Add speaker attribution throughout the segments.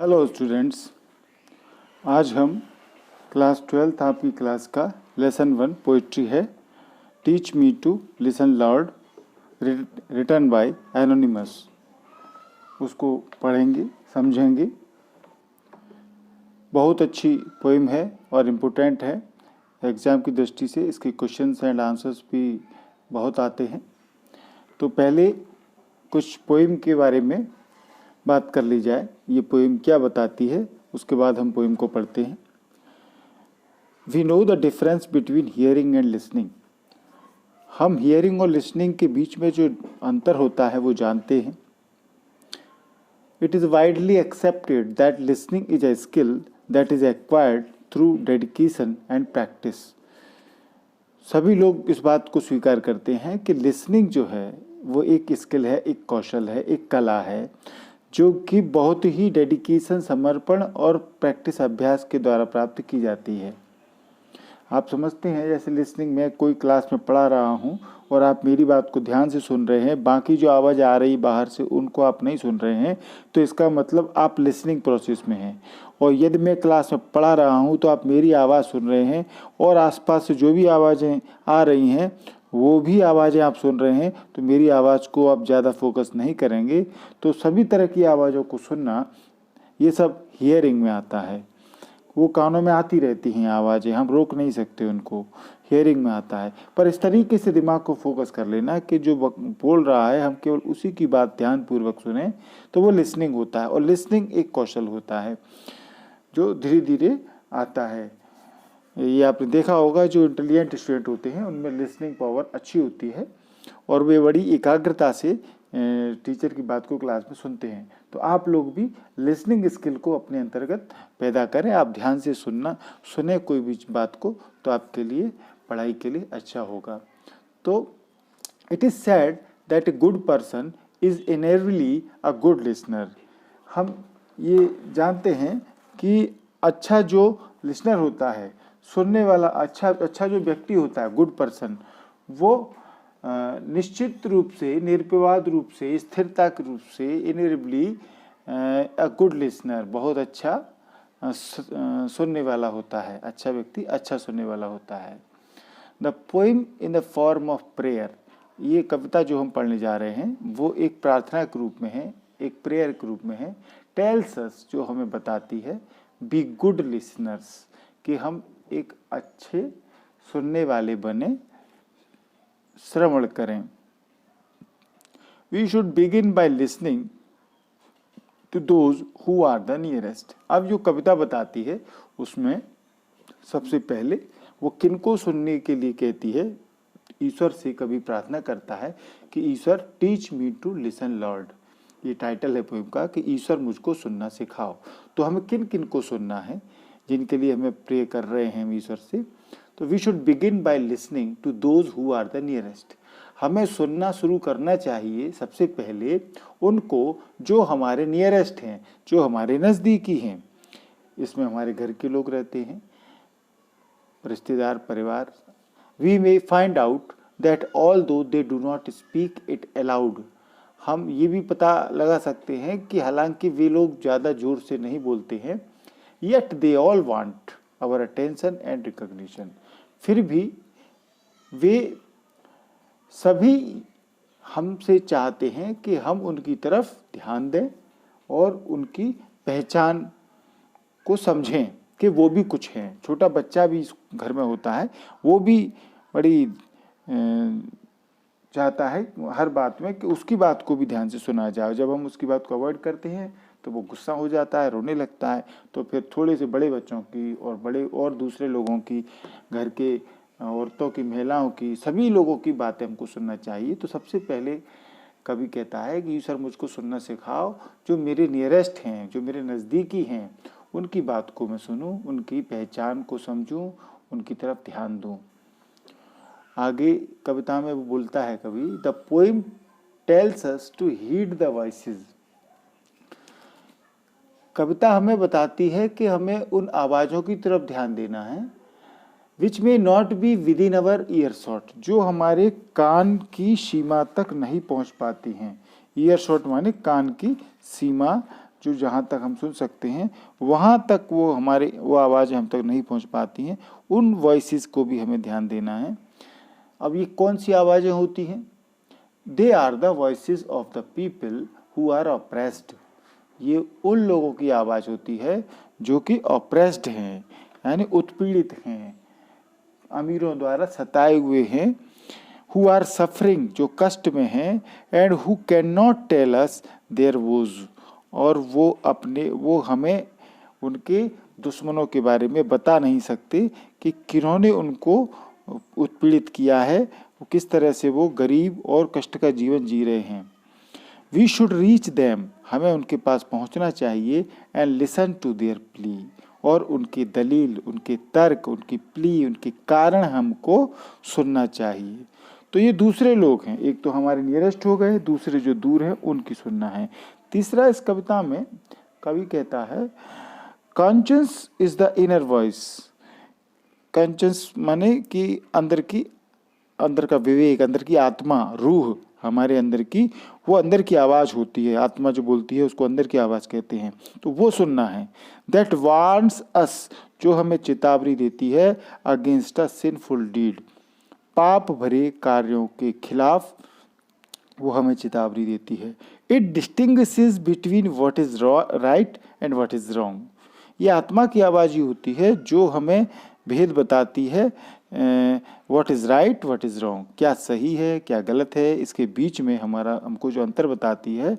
Speaker 1: Hello students, आज हम class 12th आपकी क्लास का लेसन 1 पोइट्री है teach me to listen loud written by anonymous. उसको पढ़ेंगे, समझेंगे। बहुत अच्छी पोइम है और इम्पोर्टेंट है। एग्ज़ाम की दृष्टि से इसके क्वेश्चंस एंड आंसर्स भी बहुत आते हैं। तो पहले कुछ पोइम के बारे में बात कर ली जाए। ये पोइम क्या बताती है, उसके बाद हम पोइम को पढ़ते हैं। We know the difference between hearing and listening. हम हियरिंग और लिसनिंग के बीच में जो अंतर होता है वो जानते हैं। It is widely accepted that listening is a skill that is acquired through dedication and practice. सभी लोग इस बात को स्वीकार करते हैं कि लिसनिंग जो है वो एक स्किल है, एक कौशल है, एक कला है, जो कि बहुत ही डेडिकेशन, समर्पण और प्रैक्टिस, अभ्यास के द्वारा प्राप्त की जाती है। आप समझते हैं, जैसे लिसनिंग में कोई क्लास में पढ़ा रहा हूँ और आप मेरी बात को ध्यान से सुन रहे हैं, बाकी जो आवाज़ आ रही बाहर से उनको आप नहीं सुन रहे हैं, तो इसका मतलब आप लिसनिंग प्रोसेस में हैं। और यदि मैं क्लास में पढ़ा रहा हूँ तो आप मेरी आवाज़ सुन रहे हैं और आसपास से जो भी आवाज़ें आ रही हैं वो भी आवाज़ें आप सुन रहे हैं, तो मेरी आवाज़ को आप ज़्यादा फोकस नहीं करेंगे। तो सभी तरह की आवाज़ों को सुनना, ये सब हियरिंग में आता है। वो कानों में आती रहती हैं आवाज़ें, हम रोक नहीं सकते उनको, हियरिंग में आता है। पर इस तरीके से दिमाग को फोकस कर लेना कि जो बोल रहा है हम केवल उसी की बात ध्यानपूर्वक सुने, तो वो लिसनिंग होता है। और लिसनिंग एक कौशल होता है जो धीरे धीरे आता है। ये आपने देखा होगा, जो इंटेलिजेंट स्टूडेंट होते हैं उनमें लिसनिंग पावर अच्छी होती है और वे बड़ी एकाग्रता से टीचर की बात को क्लास में सुनते हैं। तो आप लोग भी लिसनिंग स्किल को अपने अंतर्गत पैदा करें। आप ध्यान से सुने कोई भी बात को, तो आपके लिए, पढ़ाई के लिए अच्छा होगा। तो it is sad that a good person is inherently a good listener. हम ये जानते हैं कि अच्छा जो लिसनर होता है, सुनने वाला, अच्छा जो व्यक्ति होता है, गुड पर्सन, वो निश्चित रूप से, निर्विवाद रूप से, स्थिरता के रूप से, इनहेरेंटली अ गुड लिसनर, बहुत अच्छा सुनने वाला होता है। अच्छा व्यक्ति अच्छा सुनने वाला होता है। The poem in the form of prayer. ये कविता जो हम पढ़ने जा रहे हैं वो एक प्रार्थना के रूप में है, एक प्रेयर के रूप में है। टेल्स अस, जो हमें बताती है, बी गुड लिसनर्स, कि हम एक अच्छे सुनने वाले बने, श्रवण करें। We should begin by listening to those who are the nearest. अब जो कविता बताती है उसमें सबसे पहले वो किनको सुनने के लिए कहती है। ईश्वर से कभी प्रार्थना करता है कि ईश्वर teach me to listen lord. ये टाइटल है पोएम का, कि ईश्वर मुझको सुनना सिखाओ। तो हमें किन किन को सुनना है, जिनके लिए हमें प्रे कर रहे हैं हम ईश्वर से। तो we should begin by listening to those who are the nearest. हमें सुनना शुरू करना चाहिए सबसे पहले उनको जो हमारे नियरेस्ट हैं, जो हमारे नज़दीकी हैं। इसमें हमारे घर के लोग रहते हैं, रिश्तेदार, परिवार। We may find out that although they do not speak it aloud. हम ये भी पता लगा सकते हैं कि हालांकि वे लोग ज़्यादा जोर से नहीं बोलते हैं, yet they all want our attention and recognition. फिर भी वे सभी हमसे चाहते हैं कि हम उनकी तरफ ध्यान दें और उनकी पहचान को समझें कि वो भी कुछ हैं। छोटा बच्चा भी इस घर में होता है, वो भी बड़ी चाहता है हर बात में कि उसकी बात को भी ध्यान से सुना जाए। जब हम उसकी बात को अवॉइड करते हैं तो वो गुस्सा हो जाता है, रोने लगता है। तो फिर थोड़े से बड़े बच्चों की और दूसरे लोगों की, घर के औरतों की, महिलाओं की, सभी लोगों की बातें हमको सुनना चाहिए। तो सबसे पहले कवि कहता है कि ईश्वर मुझको सुनना सिखाओ, जो मेरे नियरेस्ट हैं, जो मेरे नज़दीकी हैं, उनकी बात को मैं सुनूं, उनकी पहचान को समझूं, उनकी तरफ ध्यान दूं। आगे कविता में वो बोलता है कवि, the poem tells us to heed the voices. कविता हमें बताती है कि हमें उन आवाज़ों की तरफ ध्यान देना है, which may not be within our earshot, जो हमारे कान की सीमा तक नहीं पहुंच पाती हैं। ईयर शॉट माने कान की सीमा जो जहाँ तक हम सुन सकते हैं वहाँ तक वो आवाज़ें हम तक नहीं पहुँच पाती हैं, उन वॉइसेस को भी हमें ध्यान देना है। अब ये कौन सी आवाज़ें होती हैं? They are the voices of the people who are oppressed. ये उन लोगों की आवाज़ होती है जो कि ऑप्रेस्ड हैं, यानी उत्पीड़ित हैं, अमीरों द्वारा सताए हुए हैं। हु आर सफरिंग, जो कष्ट में हैं, and who can not tell us their woes, और वो हमें उनके दुश्मनों के बारे में बता नहीं सकते कि किन्होंने उनको उत्पीड़ित किया है, किस तरह से वो गरीब और कष्ट का जीवन जी रहे हैं। वी शुड रीच देम, हमें उनके पास पहुंचना चाहिए, and listen to their plea, और उनकी दलील, उनके तर्क, उनकी प्ली, उनके कारण हमको सुनना चाहिए। तो ये दूसरे लोग हैं, एक तो हमारे नियरेस्ट हो गए, दूसरे जो दूर हैं उनकी सुनना है। तीसरा, इस कविता में कवि कहता है conscious is the inner voice. Conscious माने कि अंदर का विवेक, अंदर की आत्मा, रूह हमारे अंदर की, वो अंदर की आवाज़ होती है, आत्मा जो बोलती है उसको अंदर की आवाज़ कहते हैं, तो वो सुनना है। दैट वार्न्स अस, जो हमें चेतावनी देती है, अगेंस्ट अ सिनफुल डीड, पाप भरे कार्यों के खिलाफ वो हमें चेतावनी देती है। It distinguishes between what is right and what is wrong. ये आत्मा की आवाज़ ही होती है जो हमें भेद बताती है, what is right what is wrong, क्या सही है क्या गलत है, इसके बीच में हमको जो अंतर बताती है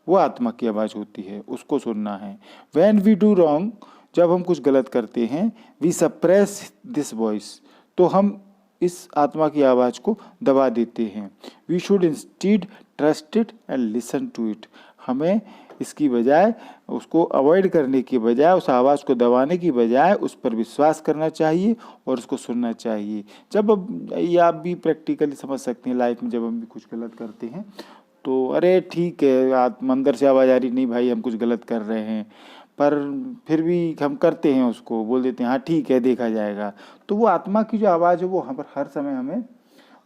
Speaker 1: वो आत्मा की आवाज़ होती है, उसको सुनना है। व्हेन वी डू रॉन्ग, जब हम कुछ गलत करते हैं, वी सप्रेस दिस वॉइस, तो हम इस आत्मा की आवाज़ को दबा देते हैं। We should instead trust it and listen to it, हमें इसकी बजाय, उसको अवॉइड करने की बजाय, उस आवाज़ को दबाने की बजाय उस पर विश्वास करना चाहिए और उसको सुनना चाहिए। जब अब ये आप भी प्रैक्टिकली समझ सकते हैं लाइफ में, जब हम भी कुछ गलत करते हैं तो अरे ठीक है, अंदर से आवाज़ आ रही नहीं भाई हम कुछ गलत कर रहे हैं, पर फिर भी हम करते हैं, उसको बोल देते हैं हाँ ठीक है देखा जाएगा। तो वो आत्मा की जो आवाज़ है वो हर समय हमें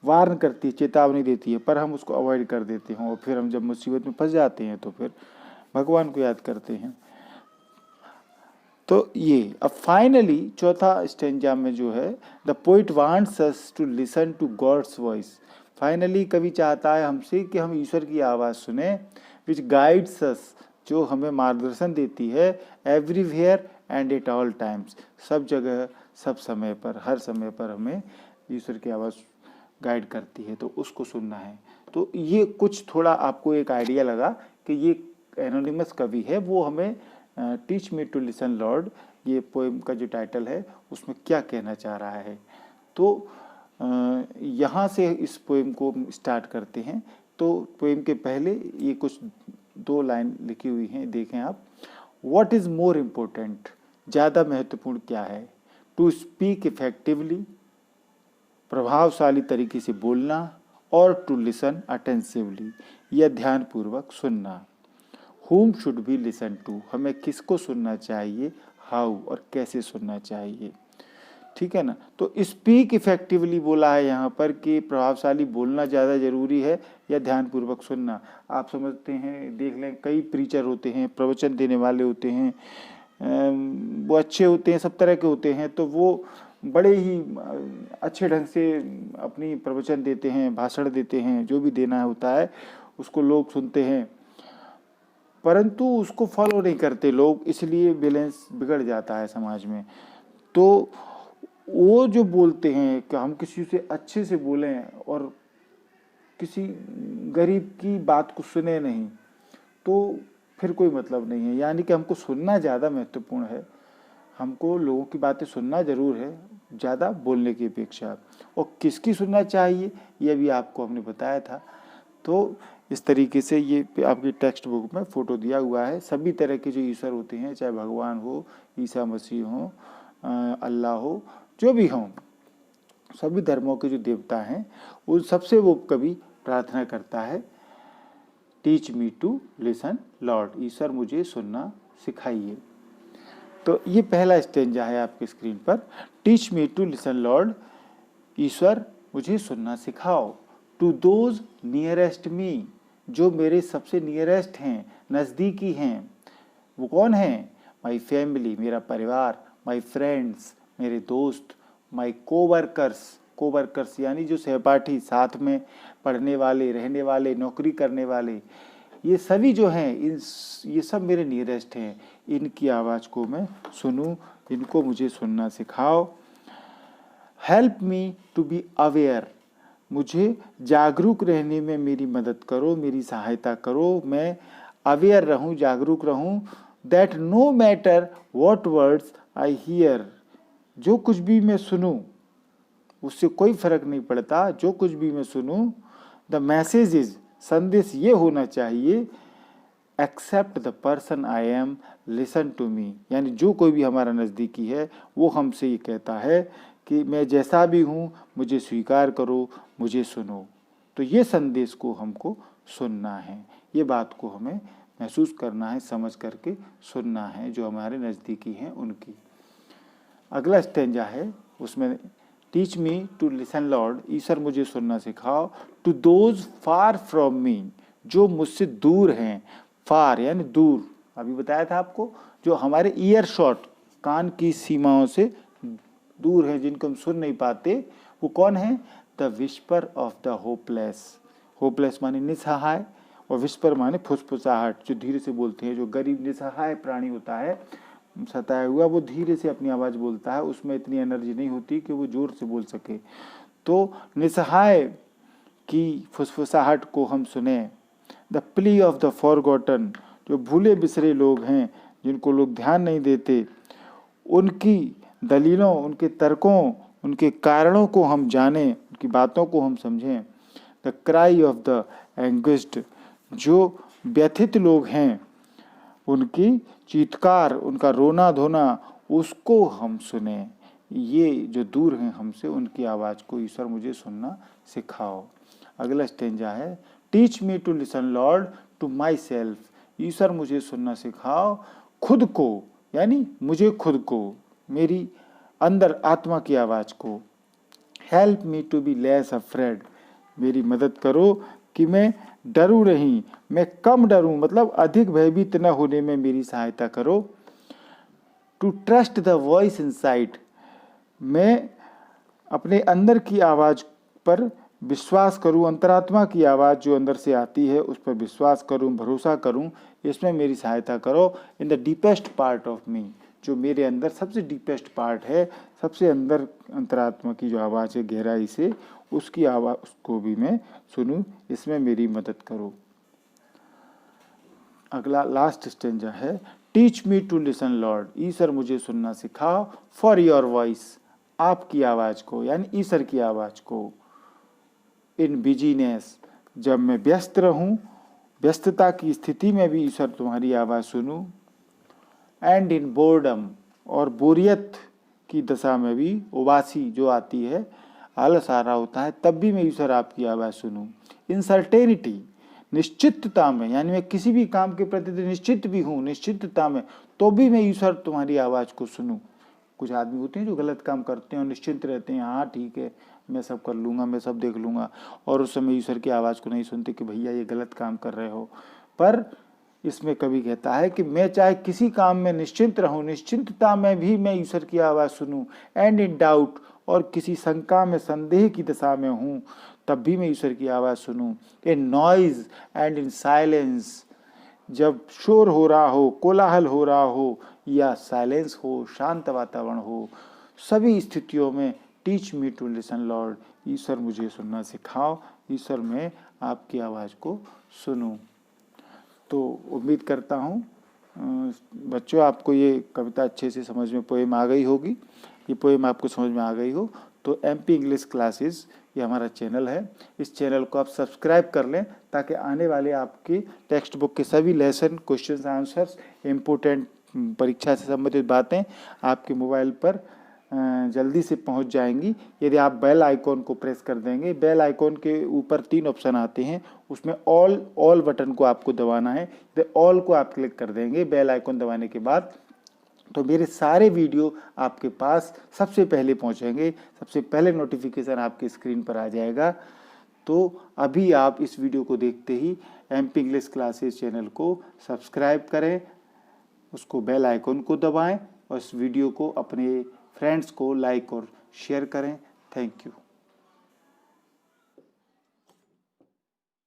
Speaker 1: वार्न करती है, चेतावनी देती है, पर हम उसको अवॉइड कर देते हैं और फिर हम जब मुसीबत में फंस जाते हैं तो फिर भगवान को याद करते हैं। तो ये अब फाइनली चौथा स्टेंजा में जो है, the poet wants us to listen to God's voice. Finally कवि चाहता है हमसे कि हम ईश्वर की आवाज़ सुने, विच गाइड्स अस, जो हमें मार्गदर्शन देती है, everywhere and at all times, सब जगह सब समय पर, हर समय पर हमें ईश्वर की आवाज़ गाइड करती है, तो उसको सुनना है। तो ये कुछ थोड़ा आपको एक आइडिया लगा कि ये एनोनिमस कवि है, वो हमें teach me to listen lord, ये पोएम का जो टाइटल है उसमें क्या कहना चाह रहा है। तो यहाँ से इस पोएम को स्टार्ट करते हैं। तो पोएम के पहले ये कुछ 2 लाइन लिखी हुई हैं, देखें आप। व्हाट इज़ मोर इम्पोर्टेंट, ज़्यादा महत्वपूर्ण क्या है? टू स्पीक इफेक्टिवली, प्रभावशाली तरीके से बोलना, और टू लिसन अटेंसिवली, या ध्यानपूर्वक सुनना। Whom should we listen to, हमें किसको सुनना चाहिए, हाउ और कैसे सुनना चाहिए, ठीक है ना। तो स्पीक इफेक्टिवली बोला है यहाँ पर कि प्रभावशाली बोलना ज़्यादा ज़रूरी है या ध्यानपूर्वक सुनना। आप समझते हैं, देख लें कई प्रीचर होते हैं, प्रवचन देने वाले होते हैं, वो अच्छे होते हैं, सब तरह के होते हैं, तो वो बड़े ही अच्छे ढंग से अपनी प्रवचन देते हैं, भाषण देते हैं, जो भी देना होता है उसको लोग सुनते हैं, परंतु उसको फॉलो नहीं करते लोग, इसलिए बैलेंस बिगड़ जाता है समाज में। तो वो जो बोलते हैं कि हम किसी से अच्छे से बोलें और किसी गरीब की बात को सुने नहीं, तो फिर कोई मतलब नहीं है। यानी कि हमको सुनना ज़्यादा महत्वपूर्ण है, हमको लोगों की बातें सुनना ज़रूर है ज़्यादा बोलने की अपेक्षा। और किसकी सुनना चाहिए ये भी आपको हमने बताया था। तो इस तरीके से ये आपकी टेक्स्ट बुक में फ़ोटो दिया हुआ है। सभी तरह के जो ईश्वर होते हैं, चाहे भगवान हो, ईसा मसीह हो, अल्लाह हो, जो भी हों, सभी धर्मों के जो देवता हैं उन सबसे वो कभी प्रार्थना करता है, teach me to listen lord, ईश्वर मुझे सुनना सिखाइए। तो ये पहला स्टेंजा है आपके स्क्रीन पर, teach me to listen lord, ईश्वर मुझे सुनना सिखाओ। टू दोज नियरेस्ट मी, जो मेरे सबसे नियरेस्ट हैं, नज़दीकी हैं, वो कौन है? माई फैमिली, मेरा परिवार, माई फ्रेंड्स, मेरे दोस्त, माई कोवर्कर्स यानी जो सहपाठी, साथ में पढ़ने वाले, रहने वाले, नौकरी करने वाले, ये सभी जो हैं ये सब मेरे नियरेस्ट हैं। इनकी आवाज़ को मैं सुनूं, इनको मुझे सुनना सिखाओ। Help me to be aware, मुझे जागरूक रहने में मेरी मदद करो, मेरी सहायता करो, मैं अवेयर रहूं, जागरूक रहूं। That no matter what words I hear, जो कुछ भी मैं सुनूं उससे कोई फर्क नहीं पड़ता, जो कुछ भी मैं सुनूं, द मैसेज इज, संदेश ये होना चाहिए, except the person I am, listen to me, यानी जो कोई भी हमारा नज़दीकी है वो हमसे ये कहता है कि मैं जैसा भी हूँ मुझे स्वीकार करो, मुझे सुनो। तो ये संदेश को हमको सुनना है, ये बात को हमें महसूस करना है, समझ करके सुनना है जो हमारे नज़दीकी हैं उनकी। अगला स्टेंजा है उसमें, teach me to listen lord, ईश्वर मुझे सुनना सिखाओ, to those far from me, जो मुझसे दूर हैं, फार यानी दूर, अभी बताया था आपको, जो हमारे ईयर शॉट, कान की सीमाओं से दूर हैं, जिनको हम सुन नहीं पाते, वो कौन है? The whisper of the hopeless, hopeless माने निसहाय, और विस्पर माने फुसफुसाहट, जो धीरे से बोलते हैं, जो गरीब निसहाय प्राणी होता है, सताया हुआ, वो धीरे से अपनी आवाज़ बोलता है, उसमें इतनी एनर्जी नहीं होती कि वो जोर से बोल सके। तो निसहाय की फुसफुसाहट को हम सुने। The plea of the forgotten, जो भूले बिसरे लोग हैं, जिनको लोग ध्यान नहीं देते, उनकी दलीलों, उनके तर्कों, उनके कारणों को हम जानें, उनकी बातों को हम समझें। द क्राई ऑफ द एंग्विस्ड, जो व्यथित लोग हैं, उनकी चीत्कार, उनका रोना धोना, उसको हम सुने। ये जो दूर हैं हमसे, उनकी आवाज़ को ईश्वर मुझे सुनना सिखाओ। अगला स्टेंजा है, teach me to listen lord to myself, ईश्वर मुझे सुनना सिखाओ खुद को, यानी मुझे खुद को, मेरी अंदर आत्मा की आवाज़ को। Help me to be less afraid, मेरी मदद करो कि मैं डरूं नहीं, मैं कम डरूं, मतलब अधिक भयभीत न होने में मेरी सहायता करो। To trust the voice inside, मैं अपने अंदर की आवाज़ पर विश्वास करूं, अंतरात्मा की आवाज़ जो अंदर से आती है उस पर विश्वास करूं, भरोसा करूं, इसमें मेरी सहायता करो। In the deepest part of me, जो मेरे अंदर सबसे डीपेस्ट पार्ट है, सबसे अंदर अंतरात्मा की जो आवाज़ है गहराई से, उसकी आवाज़ को भी मैं सुनूं, इसमें मेरी मदद करो। अगला लास्ट स्टेंजा है, teach me to listen lord, ईश्वर मुझे सुनना सिखाओ, फॉर योर वॉइस, आपकी आवाज़ को, यानी ईश्वर की आवाज़ को। इन बिजीनेस, जब मैं व्यस्त रहूं, व्यस्तता की स्थिति में भी ईश्वर तुम्हारी आवाज़ सुनूं। एंड इन बोर्डम, और बोरियत की दशा में भी, उबासी जो आती है, आलस आ रहा होता है, तब भी मैं ईश्वर आपकी आवाज़ सुनूं। इन सर्टेनिटी, निश्चितता में, यानी मैं किसी भी काम के प्रति निश्चित भी हूँ, निश्चितता में, तो भी मैं ईश्वर तुम्हारी आवाज़ को सुनूं। कुछ आदमी होते हैं जो गलत काम करते हैं और निश्चिंत रहते हैं, हाँ ठीक है मैं सब कर लूँगा, मैं सब देख लूँगा, और उस समय ईश्वर की आवाज़ को नहीं सुनते कि भैया ये गलत काम कर रहे हो। पर इसमें कवि कहता है कि मैं चाहे किसी काम में निश्चिंत रहूं, निश्चिंतता में भी मैं ईश्वर की आवाज़ सुनूं। एंड इन डाउट, और किसी शंका में, संदेह की दशा में हूँ, तब भी मैं ईश्वर की आवाज़ सुनूं। इन नॉइज एंड इन साइलेंस, जब शोर हो रहा हो, कोलाहल हो रहा हो, या साइलेंस हो, शांत वातावरण हो, सभी स्थितियों में teach me to listen lord, ईश्वर मुझे सुनना सिखाओ, ईश्वर मैं आपकी आवाज़ को सुनूं। तो उम्मीद करता हूँ बच्चों आपको ये कविता अच्छे से समझ में, पोएम आ गई होगी, ये पोएम आपको समझ में आ गई हो तो MP इंग्लिश क्लासेस ये हमारा चैनल है, इस चैनल को आप सब्सक्राइब कर लें ताकि आने वाले आपकी टेक्स्ट बुक के सभी लेसन, क्वेश्चन आंसर्स, इम्पोर्टेंट परीक्षा से संबंधित बातें आपके मोबाइल पर जल्दी से पहुंच जाएंगी। यदि आप बेल आइकॉन को प्रेस कर देंगे, बेल आइकॉन के ऊपर 3 ऑप्शन आते हैं, उसमें ऑल बटन को आपको दबाना है, तो ऑल को आप क्लिक कर देंगे बेल आइकॉन दबाने के बाद, तो मेरे सारे वीडियो आपके पास सबसे पहले पहुंचेंगे, सबसे पहले नोटिफिकेशन आपकी स्क्रीन पर आ जाएगा। तो अभी आप इस वीडियो को देखते ही MP इंग्लिश क्लासेस चैनल को सब्सक्राइब करें, उसको बेल आइकन को दबाएं और इस वीडियो को अपने फ्रेंड्स को लाइक और शेयर करें। Thank you.